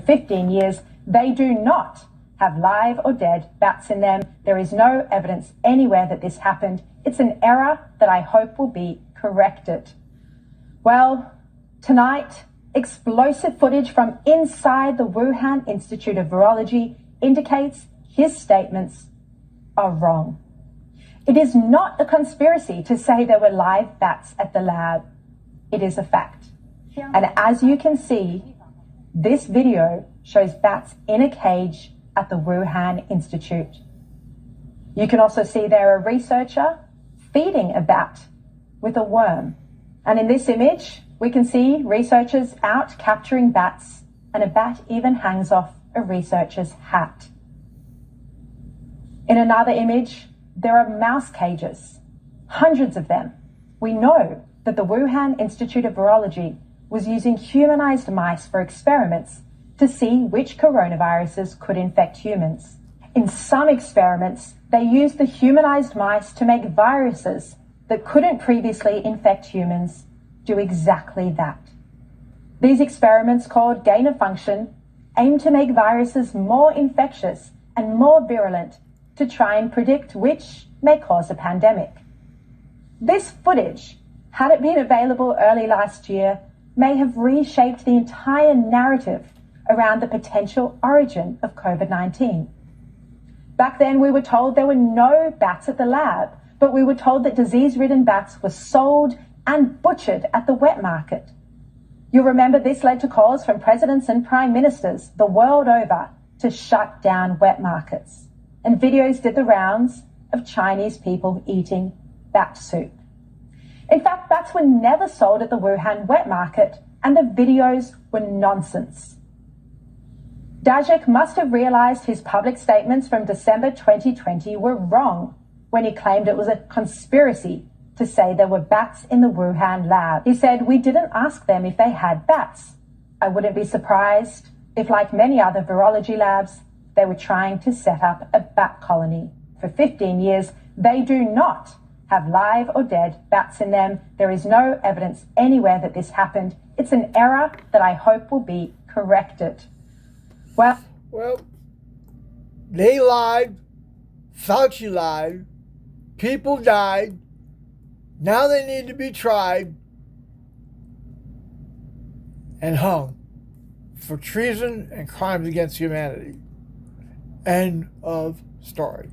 15 years, they do not have live or dead bats in them. There is no evidence anywhere that this happened. It's an error that I hope will be corrected. Well, tonight, explosive footage from inside the Wuhan Institute of Virology indicates his statements are wrong. It is not a conspiracy to say there were live bats at the lab. It is a fact. And as you can see, this video shows bats in a cage at the Wuhan Institute. You can also see there a researcher feeding a bat with a worm. And in this image, we can see researchers out capturing bats, and a bat even hangs off a researcher's hat. In another image, there are mouse cages, hundreds of them. We know that the Wuhan Institute of Virology was using humanized mice for experiments to see which coronaviruses could infect humans. In some experiments, they used the humanized mice to make viruses that couldn't previously infect humans do exactly that. These experiments, called gain of function, aim to make viruses more infectious and more virulent to try and predict which may cause a pandemic. This footage, had it been available early last year, may have reshaped the entire narrative around the potential origin of COVID-19. Back then, we were told there were no bats at the lab, but we were told that disease-ridden bats were sold and butchered at the wet market. You'll remember this led to calls from presidents and prime ministers the world over to shut down wet markets. And videos did the rounds of Chinese people eating bat soup. In fact, bats were never sold at the Wuhan wet market, and the videos were nonsense. Daszak must have realized his public statements from December 2020 were wrong when he claimed it was a conspiracy to say there were bats in the Wuhan lab. He said, "We didn't ask them if they had bats. I wouldn't be surprised if, like many other virology labs, they were trying to set up a bat colony. For 15 years, they do not have live or dead bats in them. There is no evidence anywhere that this happened. It's an error that I hope will be corrected." Well, they lied. Fauci lied. People died. Now they need to be tried and hung for treason and crimes against humanity. End of story.